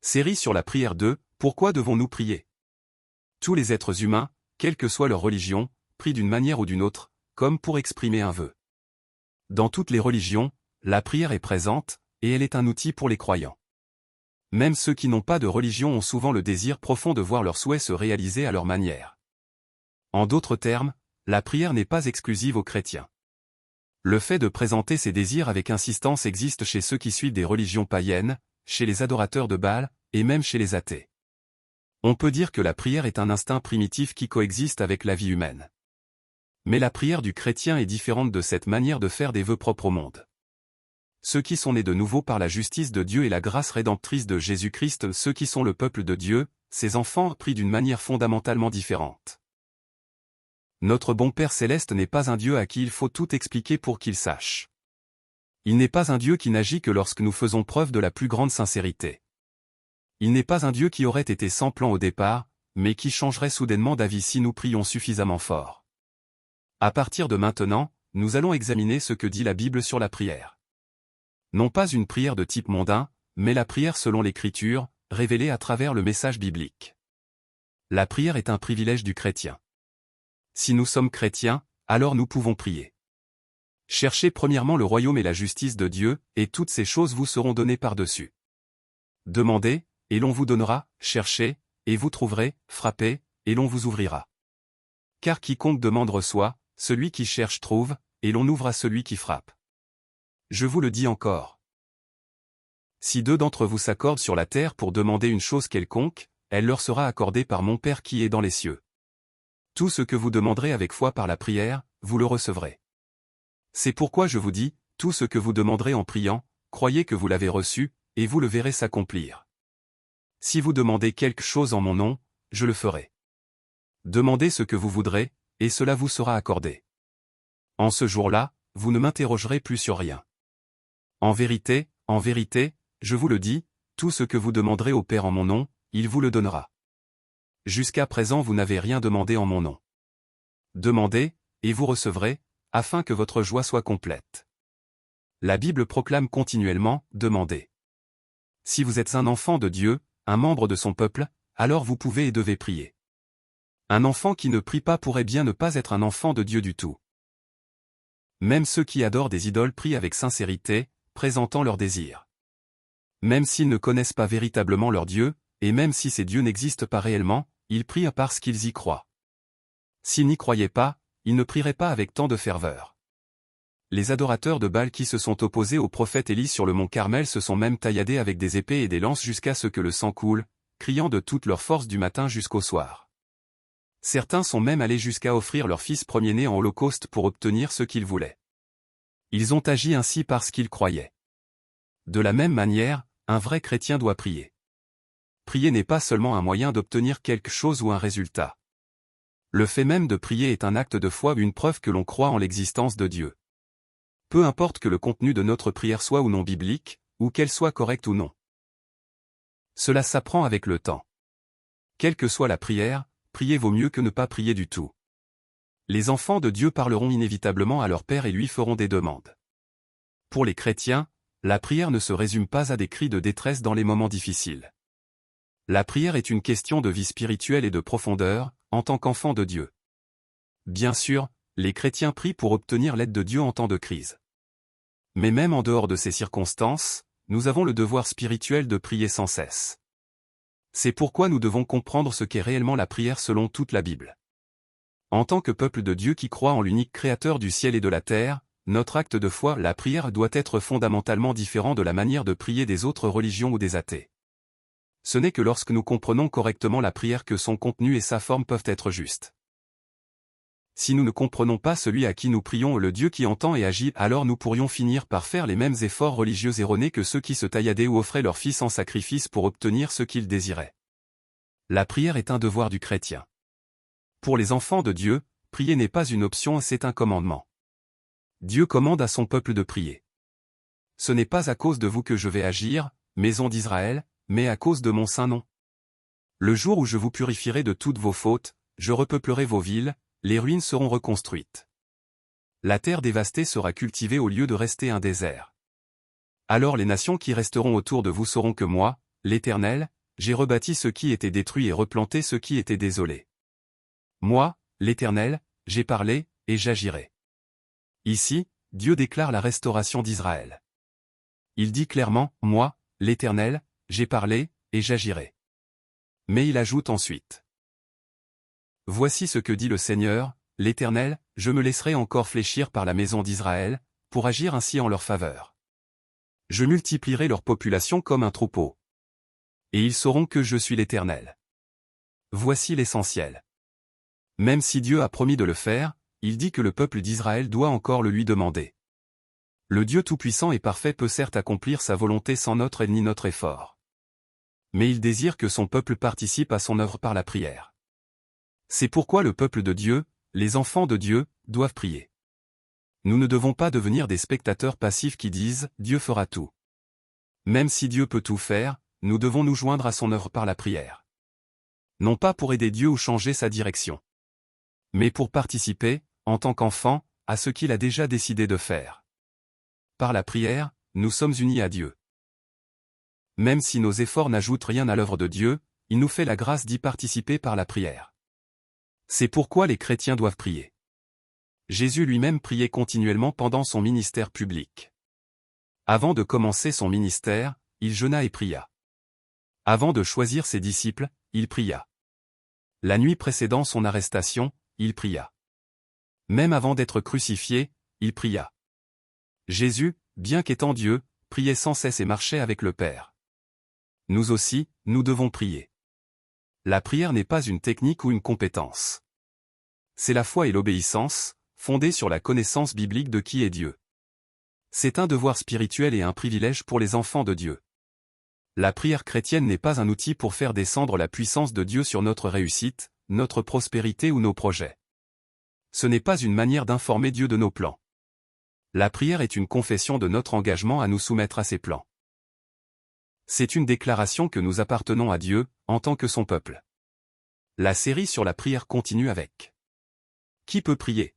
Série sur la prière 2, pourquoi devons-nous prier? Tous les êtres humains, quelle que soit leur religion, prient d'une manière ou d'une autre, comme pour exprimer un vœu. Dans toutes les religions, la prière est présente, et elle est un outil pour les croyants. Même ceux qui n'ont pas de religion ont souvent le désir profond de voir leurs souhaits se réaliser à leur manière. En d'autres termes, la prière n'est pas exclusive aux chrétiens. Le fait de présenter ses désirs avec insistance existe chez ceux qui suivent des religions païennes, chez les adorateurs de Baal, et même chez les athées. On peut dire que la prière est un instinct primitif qui coexiste avec la vie humaine. Mais la prière du chrétien est différente de cette manière de faire des vœux propres au monde. Ceux qui sont nés de nouveau par la justice de Dieu et la grâce rédemptrice de Jésus-Christ, ceux qui sont le peuple de Dieu, ses enfants prient d'une manière fondamentalement différente. Notre bon Père Céleste n'est pas un Dieu à qui il faut tout expliquer pour qu'il sache. Il n'est pas un Dieu qui n'agit que lorsque nous faisons preuve de la plus grande sincérité. Il n'est pas un Dieu qui aurait été sans plan au départ, mais qui changerait soudainement d'avis si nous prions suffisamment fort. À partir de maintenant, nous allons examiner ce que dit la Bible sur la prière. Non pas une prière de type mondain, mais la prière selon l'Écriture, révélée à travers le message biblique. La prière est un privilège du chrétien. Si nous sommes chrétiens, alors nous pouvons prier. Cherchez premièrement le royaume et la justice de Dieu, et toutes ces choses vous seront données par-dessus. Demandez, et l'on vous donnera, cherchez, et vous trouverez, frappez, et l'on vous ouvrira. Car quiconque demande reçoit, celui qui cherche trouve, et l'on ouvre à celui qui frappe. Je vous le dis encore. Si deux d'entre vous s'accordent sur la terre pour demander une chose quelconque, elle leur sera accordée par mon Père qui est dans les cieux. Tout ce que vous demanderez avec foi par la prière, vous le recevrez. C'est pourquoi je vous dis, tout ce que vous demanderez en priant, croyez que vous l'avez reçu, et vous le verrez s'accomplir. Si vous demandez quelque chose en mon nom, je le ferai. Demandez ce que vous voudrez, et cela vous sera accordé. En ce jour-là, vous ne m'interrogerez plus sur rien. En vérité, je vous le dis, tout ce que vous demanderez au Père en mon nom, il vous le donnera. Jusqu'à présent vous n'avez rien demandé en mon nom. Demandez, et vous recevrez, afin que votre joie soit complète. La Bible proclame continuellement, demandez. Si vous êtes un enfant de Dieu, un membre de son peuple, alors vous pouvez et devez prier. Un enfant qui ne prie pas pourrait bien ne pas être un enfant de Dieu du tout. Même ceux qui adorent des idoles prient avec sincérité, présentant leurs désirs. Même s'ils ne connaissent pas véritablement leur Dieu, et même si ces dieux n'existent pas réellement, ils prient parce qu'ils y croient. S'ils n'y croyaient pas, ils ne prieraient pas avec tant de ferveur. Les adorateurs de Baal qui se sont opposés au prophète Élie sur le mont Carmel se sont même tailladés avec des épées et des lances jusqu'à ce que le sang coule, criant de toute leur force du matin jusqu'au soir. Certains sont même allés jusqu'à offrir leur fils premier-né en holocauste pour obtenir ce qu'ils voulaient. Ils ont agi ainsi parce qu'ils croyaient. De la même manière, un vrai chrétien doit prier. Prier n'est pas seulement un moyen d'obtenir quelque chose ou un résultat. Le fait même de prier est un acte de foi ou une preuve que l'on croit en l'existence de Dieu. Peu importe que le contenu de notre prière soit ou non biblique, ou qu'elle soit correcte ou non. Cela s'apprend avec le temps. Quelle que soit la prière, prier vaut mieux que ne pas prier du tout. Les enfants de Dieu parleront inévitablement à leur Père et lui feront des demandes. Pour les chrétiens, la prière ne se résume pas à des cris de détresse dans les moments difficiles. La prière est une question de vie spirituelle et de profondeur, en tant qu'enfant de Dieu. Bien sûr, les chrétiens prient pour obtenir l'aide de Dieu en temps de crise. Mais même en dehors de ces circonstances, nous avons le devoir spirituel de prier sans cesse. C'est pourquoi nous devons comprendre ce qu'est réellement la prière selon toute la Bible. En tant que peuple de Dieu qui croit en l'unique Créateur du ciel et de la terre, notre acte de foi, la prière, doit être fondamentalement différent de la manière de prier des autres religions ou des athées. Ce n'est que lorsque nous comprenons correctement la prière que son contenu et sa forme peuvent être justes. Si nous ne comprenons pas celui à qui nous prions, le Dieu qui entend et agit, alors nous pourrions finir par faire les mêmes efforts religieux erronés que ceux qui se tailladaient ou offraient leur fils en sacrifice pour obtenir ce qu'ils désiraient. La prière est un devoir du chrétien. Pour les enfants de Dieu, prier n'est pas une option, c'est un commandement. Dieu commande à son peuple de prier. Ce n'est pas à cause de vous que je vais agir, maison d'Israël, mais à cause de mon saint nom. Le jour où je vous purifierai de toutes vos fautes, je repeuplerai vos villes, les ruines seront reconstruites. La terre dévastée sera cultivée au lieu de rester un désert. Alors les nations qui resteront autour de vous sauront que moi, l'Éternel, j'ai rebâti ce qui était détruit et replanté ce qui était désolé. Moi, l'Éternel, j'ai parlé, et j'agirai. Ici, Dieu déclare la restauration d'Israël. Il dit clairement, moi, l'Éternel, j'ai parlé, et j'agirai. Mais il ajoute ensuite. Voici ce que dit le Seigneur, l'Éternel, je me laisserai encore fléchir par la maison d'Israël, pour agir ainsi en leur faveur. Je multiplierai leur population comme un troupeau. Et ils sauront que je suis l'Éternel. Voici l'essentiel. Même si Dieu a promis de le faire, il dit que le peuple d'Israël doit encore le lui demander. Le Dieu Tout-Puissant et Parfait peut certes accomplir sa volonté sans notre aide ni notre effort. Mais il désire que son peuple participe à son œuvre par la prière. C'est pourquoi le peuple de Dieu, les enfants de Dieu, doivent prier. Nous ne devons pas devenir des spectateurs passifs qui disent « Dieu fera tout ». Même si Dieu peut tout faire, nous devons nous joindre à son œuvre par la prière. Non pas pour aider Dieu ou changer sa direction, mais pour participer, en tant qu'enfants, à ce qu'il a déjà décidé de faire. Par la prière, nous sommes unis à Dieu. Même si nos efforts n'ajoutent rien à l'œuvre de Dieu, il nous fait la grâce d'y participer par la prière. C'est pourquoi les chrétiens doivent prier. Jésus lui-même priait continuellement pendant son ministère public. Avant de commencer son ministère, il jeûna et pria. Avant de choisir ses disciples, il pria. La nuit précédant son arrestation, il pria. Même avant d'être crucifié, il pria. Jésus, bien qu'étant Dieu, priait sans cesse et marchait avec le Père. Nous aussi, nous devons prier. La prière n'est pas une technique ou une compétence. C'est la foi et l'obéissance, fondées sur la connaissance biblique de qui est Dieu. C'est un devoir spirituel et un privilège pour les enfants de Dieu. La prière chrétienne n'est pas un outil pour faire descendre la puissance de Dieu sur notre réussite, notre prospérité ou nos projets. Ce n'est pas une manière d'informer Dieu de nos plans. La prière est une confession de notre engagement à nous soumettre à ses plans. C'est une déclaration que nous appartenons à Dieu, en tant que son peuple. La série sur la prière continue avec. Qui peut prier ?